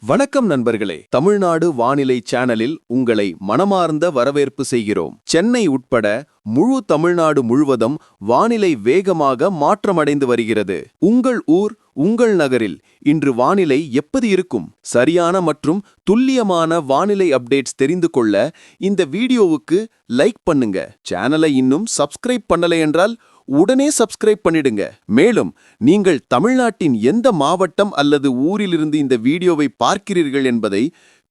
வணக்கம் நண்பர்களே, தமிழ்நாடு வானிலை சேனலில் உங்களை மனமார்ந்த வரவேற்பு செய்கிறோம். சென்னை உட்பட முழு தமிழ்நாடு முழுவதும் வானிலை வேகமாக மாற்றமடைந்து வருகிறது. உங்கள் ஊர், உங்கள் நகரில் இன்று வானிலை எப்படி இருக்கும்? சரியான மற்றும் துல்லியமான வானிலை அப்டேட்ஸ் தெரிந்து கொள்ள இந்த வீடியோவுக்கு லைக் பண்ணுங்க. சேனலை இன்னும் சப்ஸ்கிரைப் பண்ணலை என்றால் உடனே சப்ஸ்கிரைப் பண்ணிடுங்க. மேலும் நீங்கள் தமிழ்நாட்டின் எந்த மாவட்டம் அல்லது ஊரிலிருந்து இந்த வீடியோவை பார்க்கிறீர்கள் என்பதை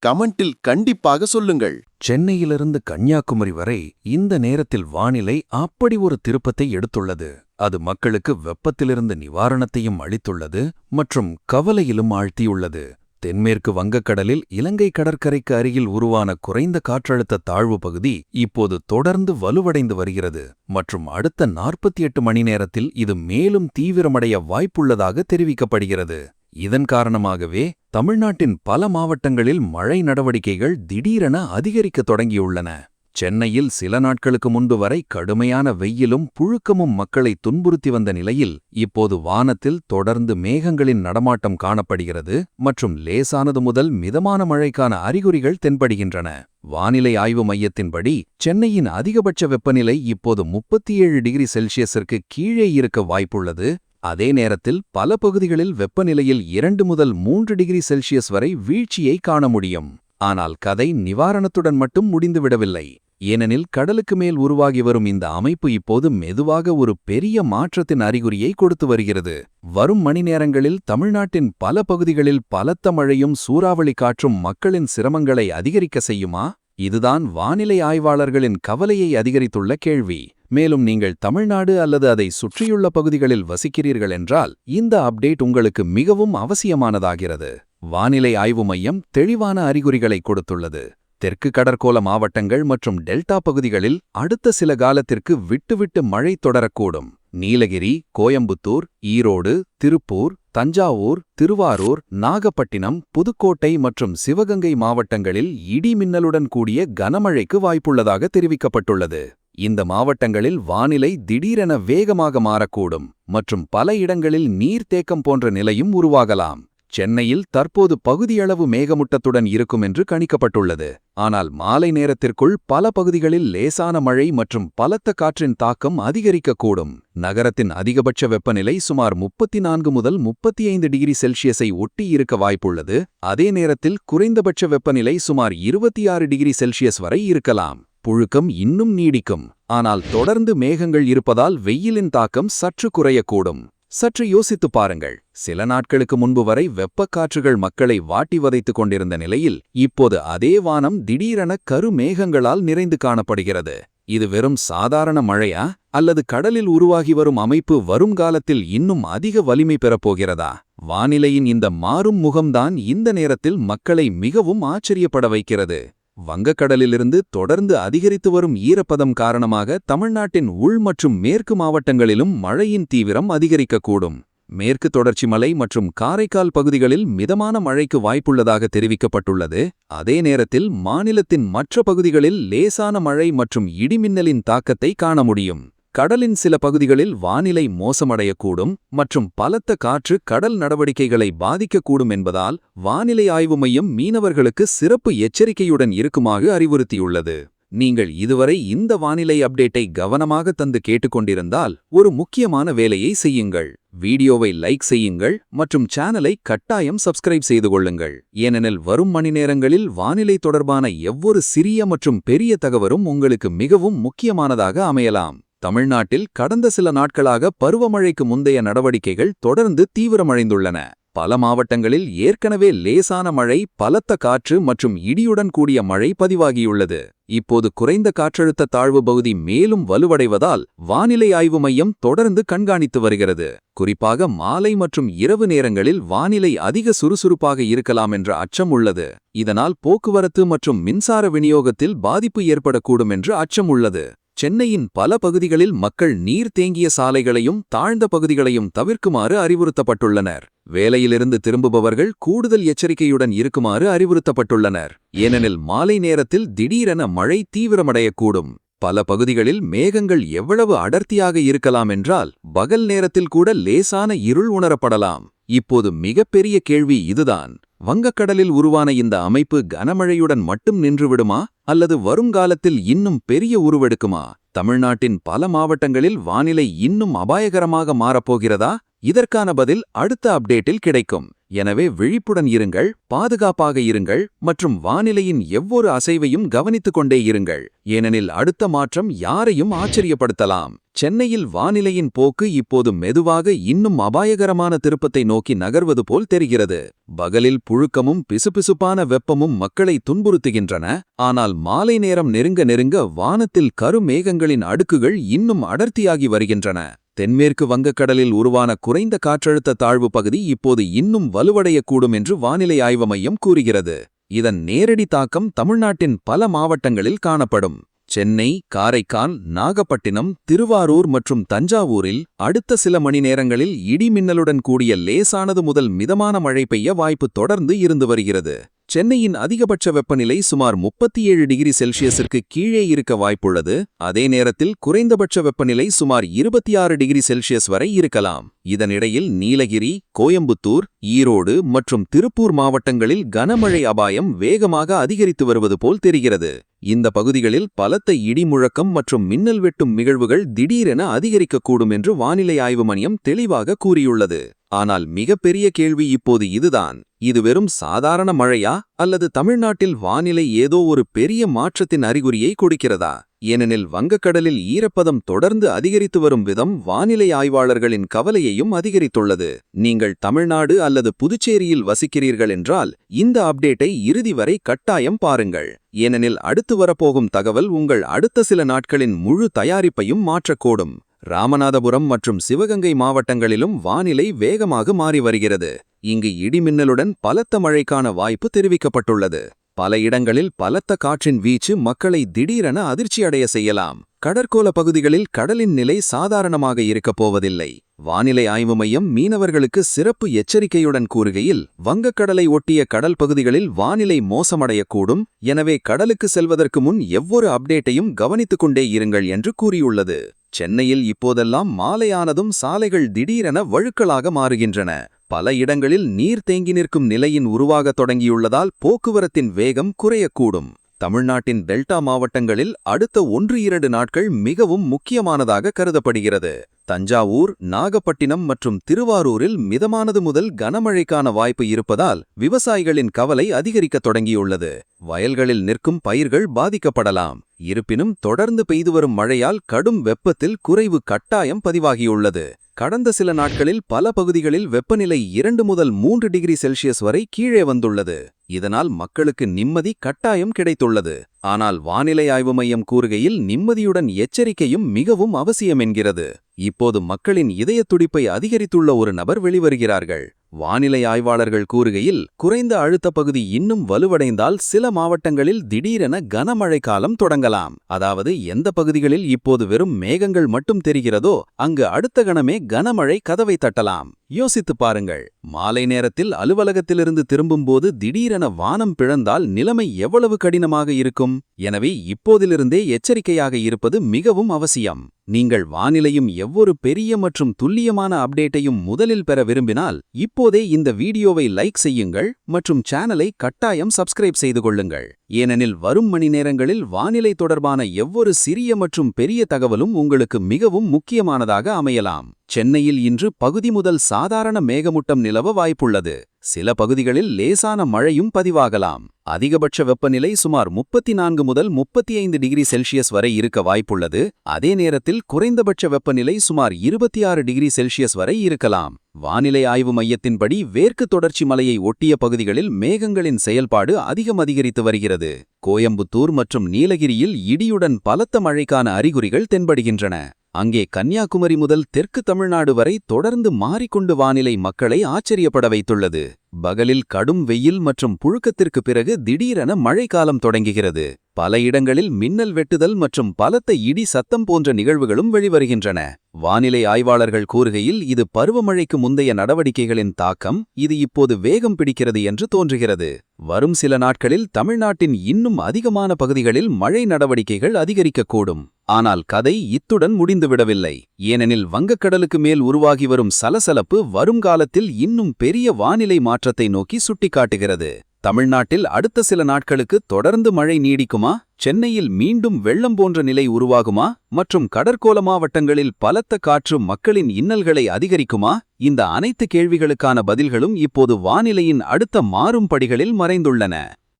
கமெண்டில் கண்டிப்பாக சொல்லுங்கள். சென்னையிலிருந்து கன்னியாகுமரி வரை இந்த நேரத்தில் வானிலை அப்படி ஒரு திருப்பத்தை எடுத்துள்ளது. அது மக்களுக்கு வெப்பத்திலிருந்து நிவாரணத்தையும் அளித்துள்ளது மற்றும் கவலையிலும் ஆழ்த்தியுள்ளது. தென்மேற்கு வங்கக்கடலில் இலங்கை கடற்கரைக்கு அருகில் உருவான குறைந்த காற்றழுத்த தாழ்வு பகுதி இப்போது தொடர்ந்து வலுவடைந்து வருகிறது மற்றும் அடுத்த 48 மணி நேரத்தில் இது மேலும் தீவிரமடைய வாய்ப்புள்ளதாக தெரிவிக்கப்படுகிறது. இதன் காரணமாகவே தமிழ்நாட்டின் பல மாவட்டங்களில் மழை நடவடிக்கைகள் திடீரென அதிகரிக்கத் தொடங்கியுள்ளன. சென்னையில் சில நாட்களுக்கு முன்பு வரை கடுமையான வெயிலும் புழுக்கமும் மக்களை துன்புறுத்தி வந்த நிலையில் இப்போது வானத்தில் தொடர்ந்து மேகங்களின் நடமாட்டம் காணப்படுகிறது மற்றும் லேசானது முதல் மிதமான மழைக்கான அறிகுறிகள் தென்படுகின்றன. வானிலை ஆய்வு மையத்தின்படி சென்னையின் அதிகபட்ச வெப்பநிலை இப்போது 37 டிகிரி செல்சியஸிற்கு கீழே இருக்க வாய்ப்புள்ளது. அதே நேரத்தில் பல பகுதிகளில் வெப்பநிலையில் 2 முதல் 3 டிகிரி செல்சியஸ் வரை வீழ்ச்சியை காண முடியும். ஆனால் கதை நிவாரணத்துடன் மட்டும் முடிந்துவிடவில்லை. ஏனெனில் கடலுக்கு மேல் உருவாகி வரும் இந்த அமைப்பு இப்போது மெதுவாக ஒரு பெரிய மாற்றத்தின் அறிகுறியை கொடுத்து வருகிறது. வரும் மணி நேரங்களில் தமிழ்நாட்டின் பல பகுதிகளில் பலத்த மழையும் சூறாவளி காற்றும் மக்களின் சிரமங்களை அதிகரிக்க செய்யுமா? இதுதான் வானிலை ஆய்வாளர்களின் கவலையை அதிகரித்துள்ள கேள்வி. மேலும் நீங்கள் தமிழ்நாடு அல்லது அதை சுற்றியுள்ள பகுதிகளில் வசிக்கிறீர்கள் என்றால் இந்த அப்டேட் உங்களுக்கு மிகவும் அவசியமானதாகிறது. வானிலை ஆய்வு மையம் தெளிவான அறிகுறிகளை கொடுத்துள்ளது. தெற்கு கடற்கோள மாவட்டங்கள் மற்றும் டெல்டா பகுதிகளில் அடுத்த சில காலத்திற்கு விட்டுவிட்டு மழை தொடரக்கூடும். நீலகிரி, கோயம்புத்தூர், ஈரோடு, திருப்பூர், தஞ்சாவூர், திருவாரூர், நாகப்பட்டினம், புதுக்கோட்டை மற்றும் சிவகங்கை மாவட்டங்களில் இடி மின்னலுடன் கூடிய கனமழைக்கு வாய்ப்புள்ளதாக தெரிவிக்கப்பட்டுள்ளது. இந்த மாவட்டங்களில் வானிலை திடீரென வேகமாக மாறக்கூடும் மற்றும் பல இடங்களில் நீர்த்தேக்கம் போன்ற நிலையும் உருவாகலாம். சென்னையில் தற்போது பகுதியளவு மேகமூட்டத்துடன் இருக்கும் என்று கணிக்கப்பட்டுள்ளது. ஆனால் மாலை நேரத்திற்குள் பல பகுதிகளில் லேசான மழை மற்றும் பலத்த காற்றின் தாக்கம் அதிகரிக்கக்கூடும். நகரத்தின் அதிகபட்ச வெப்பநிலை சுமார் 34 முதல் 35 டிகிரி செல்சியஸை ஒட்டி இருக்க வாய்ப்புள்ளது. அதே நேரத்தில் குறைந்தபட்ச வெப்பநிலை சுமார் 26 டிகிரி செல்சியஸ் வரை இருக்கலாம். புழுக்கம் இன்னும் நீடிக்கும். ஆனால் தொடர்ந்து மேகங்கள் இருப்பதால் வெயிலின் தாக்கம் சற்று குறையக்கூடும். சற்று யோசித்துப் பாருங்கள். சில நாட்களுக்கு முன்பு வரை வெப்பக்காற்றுகள் மக்களை வாட்டி வதைத்துக் கொண்டிருந்த நிலையில் இப்போது அதே வானம் திடீரென கரு மேகங்களால் நிறைந்து காணப்படுகிறது. இது வெறும் சாதாரண மழையா அல்லது கடலில் உருவாகி வரும் அமைப்பு வருங்காலத்தில் இன்னும் அதிக வலிமை பெறப்போகிறதா? வானிலையின் இந்த மாறும் முகம்தான் இந்த நேரத்தில் மக்களை மிகவும் ஆச்சரியப்பட வைக்கிறது. வங்கக்கடலிலிருந்து தொடர்ந்து அதிகரித்து வரும் ஈரப்பதம் காரணமாக தமிழ்நாட்டின் உள் மற்றும் மேற்கு மாவட்டங்களிலும் மழையின் தீவிரம் அதிகரிக்கக்கூடும். மேற்கு தொடர்ச்சி மலை மற்றும் காரைக்கால் பகுதிகளில் மிதமான மழைக்கு வாய்ப்புள்ளதாக தெரிவிக்கப்பட்டுள்ளது. அதே நேரத்தில் மாநிலத்தின் மற்ற பகுதிகளில் லேசான மழை மற்றும் இடிமின்னலின் தாக்கத்தை காண முடியும். கடலின் சில பகுதிகளில் வானிலை மோசமடையக்கூடும் மற்றும் பலத்த காற்று கடல் நடவடிக்கைகளை பாதிக்கக்கூடும் என்பதால் வானிலை ஆய்வு மையம் மீனவர்களுக்கு சிறப்பு எச்சரிக்கையுடன் இருக்குமாறு அறிவுறுத்தியுள்ளது. நீங்கள் இதுவரை இந்த வானிலை அப்டேட்டை கவனமாக தந்து கேட்டுக்கொண்டிருந்தால் ஒரு முக்கியமான வேலையை செய்யுங்கள். வீடியோவை லைக் செய்யுங்கள் மற்றும் சேனலை கட்டாயம் சப்ஸ்கிரைப் செய்து கொள்ளுங்கள். ஏனெனில் வரும் மணி நேரங்களில் வானிலை தொடர்பான ஒவ்வொரு சிறிய மற்றும் பெரிய தகவலும் உங்களுக்கு மிகவும் முக்கியமானதாக அமையலாம். தமிழ்நாட்டில் கடந்த சில நாட்களாக பருவமழைக்கு முந்தைய நடவடிக்கைகள் தொடர்ந்து தீவிரமடைந்துள்ளன. பல மாவட்டங்களில் ஏற்கனவே லேசான மழை, பலத்த காற்று மற்றும் இடியுடன் கூடிய மழை பதிவாகியுள்ளது. இப்போது குறைந்த காற்றழுத்த தாழ்வு பகுதி மேலும் வலுவடைவதால் வானிலை ஆய்வு மையம் தொடர்ந்து கண்காணித்து வருகிறது. குறிப்பாக மாலை மற்றும் இரவு நேரங்களில் வானிலை அதிக சுறுசுறுப்பாக இருக்கலாம் என்ற அச்சம் உள்ளது. இதனால் போக்குவரத்து மற்றும் மின்சார விநியோகத்தில் பாதிப்பு ஏற்படக்கூடும் என்று அச்சம் உள்ளது. சென்னையின் பல பகுதிகளில் மக்கள் நீர் தேங்கிய சாலைகளையும் தாழ்ந்த பகுதிகளையும் தவிர்க்குமாறு அறிவுறுத்தப்பட்டுள்ளனர். வேலையிலிருந்து திரும்புபவர்கள் கூடுதல் எச்சரிக்கையுடன் இருக்குமாறு அறிவுறுத்தப்பட்டுள்ளனர். ஏனெனில் மாலை நேரத்தில் திடீரென மழை தீவிரமடையக்கூடும். பல பகுதிகளில் மேகங்கள் எவ்வளவு அடர்த்தியாக இருக்கலாம் என்றால் பகல் நேரத்தில் கூட லேசான இருள் உணரப்படலாம். இப்போது மிகப்பெரிய கேள்வி இதுதான். வங்கக்கடலில் உருவான இந்த அமைப்பு கனமழையுடன் மட்டும் நின்றுவிடுமா அல்லது வருங்காலத்தில் இன்னும் பெரிய உருவெடுக்குமா? தமிழ்நாட்டின் பல மாவட்டங்களில் வானிலை இன்னும் அபாயகரமாக மாறப்போகிறதா? இதற்கான பதில் அடுத்த அப்டேட்டில் கிடைக்கும். எனவே விழிப்புடன் இருங்கள், பாதுகாப்பாக இருங்கள் மற்றும் வானிலையின் எவ்வொரு அசைவையும் கவனித்துக் கொண்டே இருங்கள். ஏனெனில் அடுத்த மாற்றம் யாரையும் ஆச்சரியப்படுத்தலாம். சென்னையில் வானிலையின் போக்கு இப்போது மெதுவாக இன்னும் அபாயகரமான திருப்பத்தை நோக்கி நகர்வது போல் தெரிகிறது. பகலில் புழுக்கமும் பிசுபிசுப்பான வெப்பமும் மக்களை துன்புறுத்துகின்றன. ஆனால் மாலை நேரம் நெருங்க நெருங்க வானத்தில் கருமேகங்களின் அடுக்குகள் இன்னும் அடர்த்தியாகி வருகின்றன. தென்மேற்கு வங்கக்கடலில் உருவான குறைந்த காற்றழுத்த தாழ்வு பகுதி இப்போது இன்னும் வலுவடையக்கூடும் என்று வானிலை ஆய்வு மையம் கூறுகிறது. இதன் நேரடி தாக்கம் தமிழ்நாட்டின் பல மாவட்டங்களில் காணப்படும். சென்னை, காரைக்கால், நாகப்பட்டினம், திருவாரூர் மற்றும் தஞ்சாவூரில் அடுத்த சில மணி நேரங்களில் இடி மின்னலுடன் கூடிய லேசானது முதல் மிதமான மழை பெய்ய வாய்ப்பு தொடர்ந்து இருந்து வருகிறது. சென்னையின் அதிகபட்ச வெப்பநிலை சுமார் 37 டிகிரி செல்சியஸிற்கு கீழே இருக்க வாய்ப்புள்ளது. அதே நேரத்தில் குறைந்தபட்ச வெப்பநிலை சுமார் 26 டிகிரி செல்சியஸ் வரை இருக்கலாம். இதனிடையில் நீலகிரி, கோயம்புத்தூர், ஈரோடு மற்றும் திருப்பூர் மாவட்டங்களில் கனமழை அபாயம் வேகமாக அதிகரித்து வருவது போல் தெரிகிறது. இந்த பகுதிகளில் பலத்த இடி முழக்கம் மற்றும் மின்னல் வெட்டும் நிகழ்வுகள் திடீரென அதிகரிக்கக்கூடும் என்று வானிலை ஆய்வு மையம் தெளிவாக கூறியுள்ளது. ஆனால் மிகப்பெரிய கேள்வி இப்போது இதுதான்: இது வெறும் சாதாரண மழையா அல்லது தமிழ்நாட்டில் வானிலை ஏதோ ஒரு பெரிய மாற்றத்தின் அறிகுறியை கொடுக்கிறதா? ஏனெனில் வங்கக்கடலில் ஈரப்பதம் தொடர்ந்து அதிகரித்து வரும் விதம் வானிலை ஆய்வாளர்களின் கவலையையும் அதிகரித்துள்ளது. நீங்கள் தமிழ்நாடு அல்லது புதுச்சேரியில் வசிக்கிறீர்கள் என்றால் இந்த அப்டேட்டை இறுதி வரை கட்டாயம் பாருங்கள். ஏனெனில் அடுத்து வரப்போகும் தகவல் உங்கள் அடுத்த சில நாட்களின் முழு தயாரிப்பையும் மாற்றக்கூடும். ராமநாதபுரம் மற்றும் சிவகங்கை மாவட்டங்களிலும் வானிலை வேகமாக மாறி வருகிறது. இங்கு இடிமின்னலுடன் பலத்த மழைக்கான வாய்ப்பு தெரிவிக்கப்பட்டுள்ளது. பல இடங்களில் பலத்த காற்றின் வீச்சு மக்களை திடீரென அதிர்ச்சியடைய செய்யலாம். கடற்கோள பகுதிகளில் கடலின் நிலை சாதாரணமாக இருக்கப் போவதில்லை. வானிலை ஆய்வு மையம் மீனவர்களுக்கு சிறப்பு எச்சரிக்கையுடன் கூறுகையில், வங்கக்கடலை ஒட்டிய கடல் பகுதிகளில் வானிலை மோசமடையக்கூடும். எனவே கடலுக்கு செல்வதற்கு முன் எவ்வொரு அப்டேட்டையும் கவனித்துக் கொண்டே இருங்கள் என்று கூறியுள்ளது. சென்னையில் இப்போதெல்லாம் மாலையானதும் சாலைகள் திடீரென வழுக்கலாக மாறுகின்றன. பல இடங்களில் நீர் தேங்கி நிற்கும் நிலையின் உருவாகத் தொடங்கியுள்ளதால் போக்குவரத்தின் வேகம் குறையக்கூடும். தமிழ்நாட்டின் டெல்டா மாவட்டங்களில் அடுத்த 1-2 நாட்கள் மிகவும் முக்கியமானதாக கருதப்படுகிறது. தஞ்சாவூர், நாகப்பட்டினம் மற்றும் திருவாரூரில் மிதமானது முதல் கனமழைக்கான வாய்ப்பு இருப்பதால் விவசாயிகளின் கவலை அதிகரிக்கத் தொடங்கியுள்ளது. வயல்களில் நிற்கும் பயிர்கள் பாதிக்கப்படலாம். இருப்பினும் தொடர்ந்து பெய்து வரும் மழையால் கடும் வெப்பத்தில் குறைவு கட்டாயம் பதிவாகியுள்ளது. கடந்த சில நாட்களில் பல பகுதிகளில் வெப்பநிலை 2 முதல் 3 டிகிரி செல்சியஸ் வரை கீழே வந்துள்ளது. இதனால் மக்களுக்கு நிம்மதி கட்டாயம் கிடைத்துள்ளது. ஆனால் வானிலை ஆய்வு மையம் கூறுகையில் நிம்மதியுடன் எச்சரிக்கையும் மிகவும் அவசியம் என்கிறது. இப்போது மக்களின் இதயத் துடிப்பை அதிகரித்துள்ள ஒரு நபர் வெளிவருகிறார்கள். வானிலை ஆய்வாளர்கள் கூறுகையில், குறைந்த அழுத்த பகுதி இன்னும் வலுவடைந்தால் சில மாவட்டங்களில் திடீரென கனமழை காலம் தொடங்கலாம். அதாவது எந்த பகுதிகளில் இப்போது வெறும் மேகங்கள் மட்டும் தெரிகிறதோ அங்கு அடுத்த கணமே கனமழை கதவை தட்டலாம். யோசித்துப் பாருங்கள், மாலை நேரத்தில் அலுவலகத்திலிருந்து திரும்பும்போது திடீரென வானம் பிளந்தால் நிலைமை எவ்வளவு கடினமாக இருக்கும்? எனவே இப்போதிலிருந்தே எச்சரிக்கையாக இருப்பது மிகவும் அவசியம். நீங்கள் வானிலையும் எவ்வொரு பெரிய மற்றும் துல்லியமான அப்டேட்டையும் முதலில் பெற விரும்பினால் இப்போதே இந்த வீடியோவை லைக் செய்யுங்கள் மற்றும் சேனலை கட்டாயம் சப்ஸ்கிரைப் செய்து கொள்ளுங்கள். ஏனெனில் வரும் மணி நேரங்களில் வானிலை தொடர்பான எவ்வொரு சிறிய மற்றும் பெரிய தகவலும் உங்களுக்கு மிகவும் முக்கியமானதாக அமையலாம். சென்னையில் இன்று பகுதி முதல் சாதாரண மேகமூட்டம் நிலவ வாய்ப்புள்ளது. சில பகுதிகளில் லேசான மழையும் பதிவாகலாம். அதிகபட்ச வெப்பநிலை சுமார் 34 முதல் 35 டிகிரி செல்சியஸ் வரை இருக்க வாய்ப்புள்ளது. அதே நேரத்தில் குறைந்தபட்ச வெப்பநிலை சுமார் 26 டிகிரி செல்சியஸ் வரை இருக்கலாம். வானிலை ஆய்வு மையத்தின்படி மேற்கு தொடர்ச்சி மலையை ஒட்டிய பகுதிகளில் மேகங்களின் செயல்பாடு அதிகரித்து வருகிறது. கோயம்புத்தூர் மற்றும் நீலகிரியில் இடியுடன் பலத்த மழைக்கான அறிகுறிகள் தென்படுகின்றன. அங்கே கன்னியாகுமரி முதல் தெற்கு தமிழ்நாடு வரை தொடர்ந்து மாறிக்கொண்டு வானிலை மக்களை ஆச்சரியப்பட வைத்துள்ளது. பகலில் கடும் வெயில் மற்றும் புழுக்கத்திற்கு பிறகு திடீரென மழைக்காலம் தொடங்குகிறது. பல இடங்களில் மின்னல் வெட்டுதல் மற்றும் பலத்த இடி சத்தம் போன்ற நிகழ்வுகளும் வெளிவருகின்றன. வானிலை ஆய்வாளர்கள் கூறுகையில், இது பருவமழைக்கு முந்தைய நடவடிக்கைகளின் தாக்கம். இது இப்போது வேகம் பிடிக்கிறது என்று தோன்றுகிறது. வரும் சில நாட்களில் தமிழ்நாட்டின் இன்னும் அதிகமான பகுதிகளில் மழை நடவடிக்கைகள் அதிகரிக்கக்கூடும். ஆனால் கதை இத்துடன் முடிந்துவிடவில்லை. ஏனெனில் வங்கக்கடலுக்கு மேல் உருவாகி வரும் சலசலப்பு வருங்காலத்தில் இன்னும் பெரிய வானிலை மாற்றத்தை நோக்கி சுட்டிக்காட்டுகிறது. தமிழ்நாட்டில் அடுத்த சில நாட்களுக்கு தொடர்ந்து மழை நீடிக்குமா? சென்னையில் மீண்டும் வெள்ளம் போன்ற நிலை உருவாகுமா? மற்றும் கடற்கோள மாவட்டங்களில் பலத்த காற்று மக்களின் இன்னல்களை அதிகரிக்குமா? இந்த அனைத்து கேள்விகளுக்கான பதில்களும் இப்போது வானிலையின் அடுத்த மாறும் படிகளில் மறைந்துள்ளன.